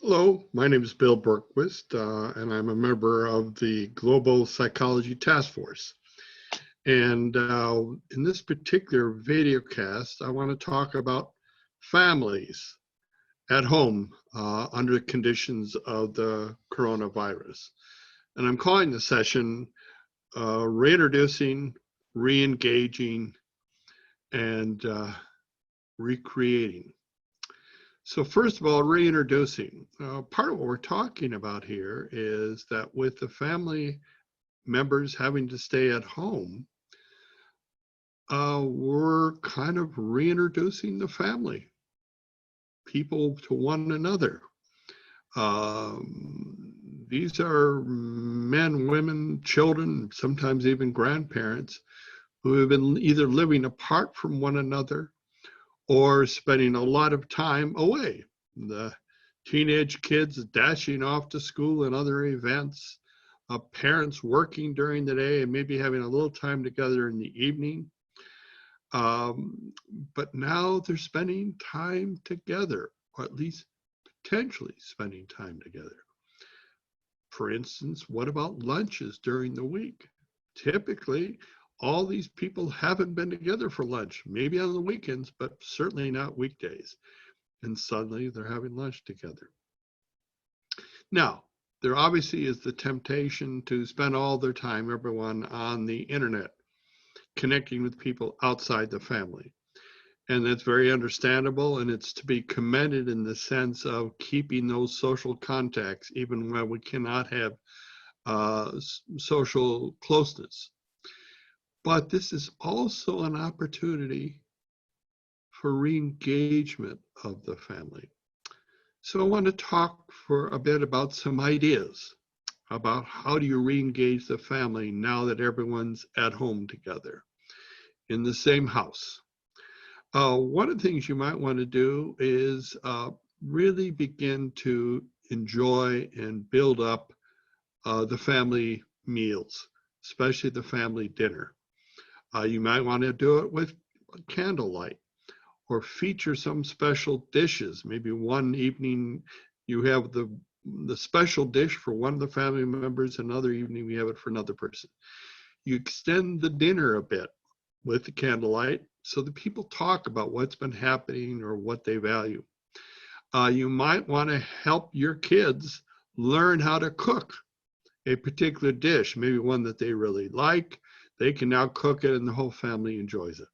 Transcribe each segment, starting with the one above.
Hello, my name is Bill Bergquist, and I'm a member of the Global Psychology Task Force. And in this particular video cast, I want to talk about families at home under conditions of the coronavirus. And I'm calling the session Reintroducing, Re-engaging, and Recreating. So first of all, reintroducing. Part of what we're talking about here is that with the family members having to stay at home, we're kind of reintroducing the family, people to one another. These are men, women, children, sometimes even grandparents who have been either living apart from one another or spending a lot of time away. The teenage kids dashing off to school and other events, parents working during the day and maybe having a little time together in the evening. But now they're spending time together, or at least potentially spending time together. For instance, what about lunches during the week? Typically, all these people haven't been together for lunch, maybe on the weekends, but certainly not weekdays. And suddenly they're having lunch together. Now, there obviously is the temptation to spend all their time, everyone, on the internet, connecting with people outside the family. And that's very understandable, and it's to be commended in the sense of keeping those social contacts, even when we cannot have social closeness. But this is also an opportunity for re-engagement of the family. So I want to talk for a bit about some ideas about how do you re-engage the family now that everyone's at home together in the same house. One of the things you might want to do is really begin to enjoy and build up the family meals, especially the family dinner. You might want to do it with candlelight or feature some special dishes. Maybe one evening you have the special dish for one of the family members, another evening we have it for another person. You extend the dinner a bit with the candlelight so that people talk about what's been happening or what they value. You might want to help your kids learn how to cook a particular dish, maybe one that they really like. They can now cook it and the whole family enjoys it.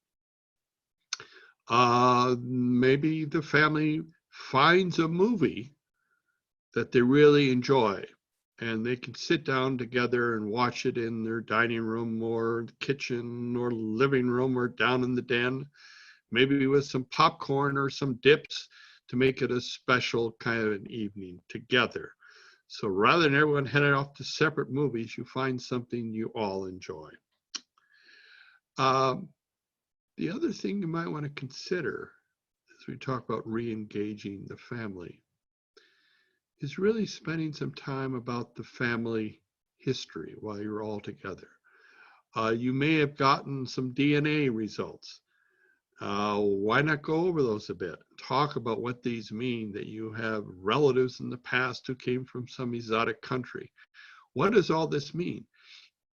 Maybe the family finds a movie that they really enjoy and they can sit down together and watch it in their dining room or the kitchen or living room or down in the den, maybe with some popcorn or some dips to make it a special kind of an evening together. So rather than everyone heading off to separate movies, you find something you all enjoy. The other thing you might want to consider as we talk about re-engaging the family is really spending some time about the family history while you're all together. You may have gotten some DNA results. Why not go over those a bit? Talk about what these mean, that you have relatives in the past who came from some exotic country. What does all this mean?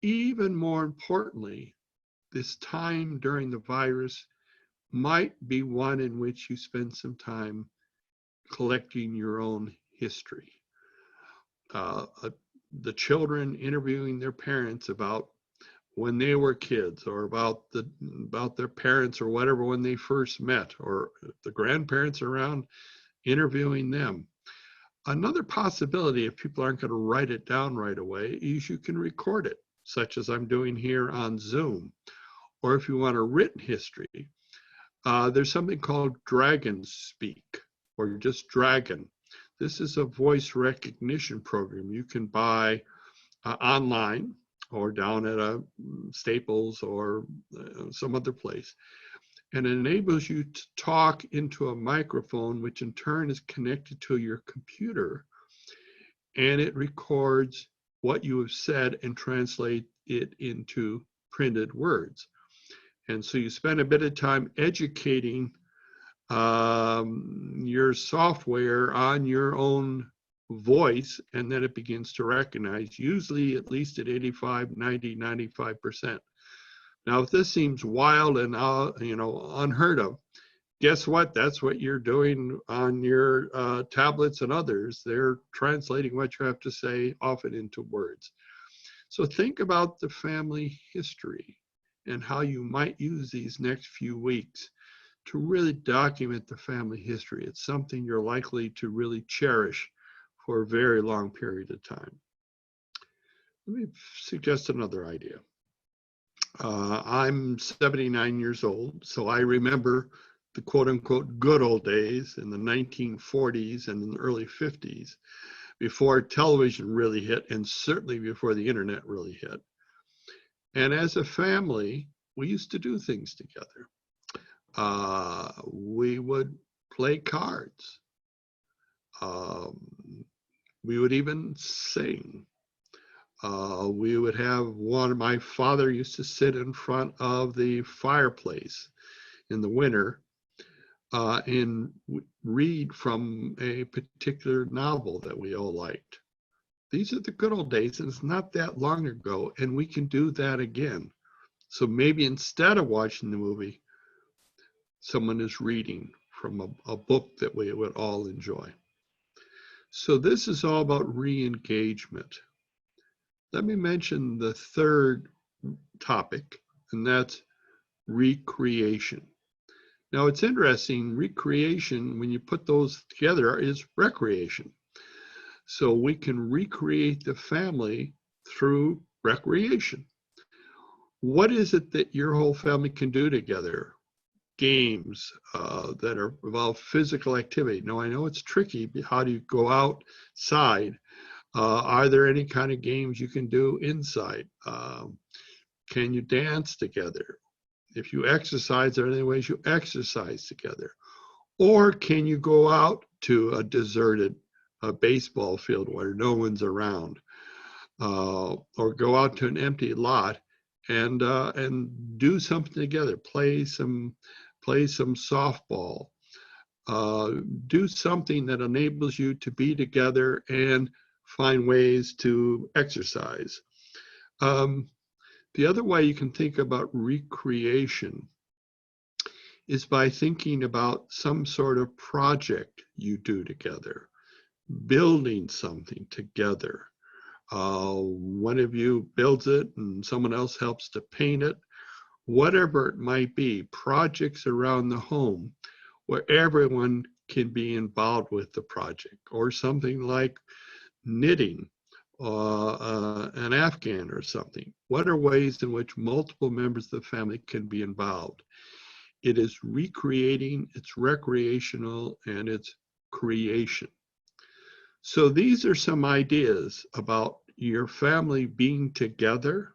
Even more importantly, this time during the virus might be one in which you spend some time collecting your own history. The children interviewing their parents about when they were kids, or about their parents or whatever when they first met, or if the grandparents are around, interviewing them. Another possibility, if people aren't going to write it down right away, is you can record it, such as I'm doing here on Zoom. Or if you want a written history, there's something called Dragon Speak, or just Dragon. This is a voice recognition program you can buy online or down at a Staples or some other place. And it enables you to talk into a microphone, which in turn is connected to your computer. And it records what you have said and translate it into printed words. And so you spend a bit of time educating your software on your own voice, and then it begins to recognize, usually at least at 85, 90, 95%. Now, if this seems wild and unheard of, guess what? That's what you're doing on your tablets and others. They're translating what you have to say often into words. So think about the family history and how you might use these next few weeks to really document the family history. It's something you're likely to really cherish for a very long period of time. Let me suggest another idea. I'm 79 years old, so I remember the quote unquote good old days in the 1940s and in the early 50s, before television really hit, and certainly before the internet really hit. And as a family, we used to do things together. We would play cards. We would even sing. We would have my father used to sit in front of the fireplace in the winter and read from a particular novel that we all liked. These are the good old days, and it's not that long ago, and we can do that again. So maybe instead of watching the movie, someone is reading from a book that we would all enjoy. So this is all about re-engagement. Let me mention the third topic, and that's recreation. Now, it's interesting, recreation, when you put those together, is recreation. So we can recreate the family through recreation. What is it that your whole family can do together? Games that involve physical activity. Now, I know it's tricky. How do you go outside? Are there any kind of games you can do inside? Can you dance together? If you exercise, are there any ways you exercise together? Or can you go out to a deserted baseball field where no one's around? Or go out to an empty lot and do something together, play some softball, do something that enables you to be together and find ways to exercise. The other way you can think about recreation is by thinking about some sort of project you do together, building something together. One of you builds it and someone else helps to paint it. Whatever it might be, projects around the home where everyone can be involved with the project, or something like knitting, an Afghan or something. What are ways in which multiple members of the family can be involved? It is recreating, it's recreational, and it's creation. So these are some ideas about your family being together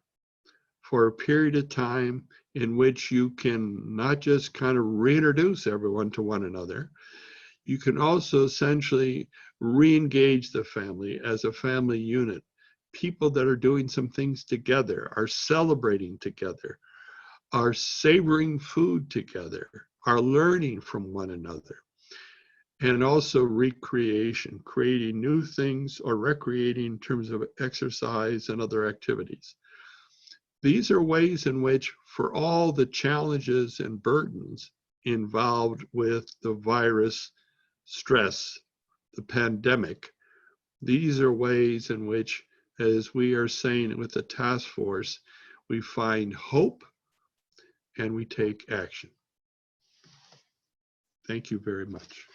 for a period of time in which you can not just kind of reintroduce everyone to one another, you can also essentially re-engage the family as a family unit. People that are doing some things together, are celebrating together, are savoring food together, are learning from one another. And also recreation, creating new things or recreating in terms of exercise and other activities. These are ways in which, for all the challenges and burdens involved with the virus stress, the pandemic, these are ways in which, as we are saying with the task force, we find hope and we take action. Thank you very much.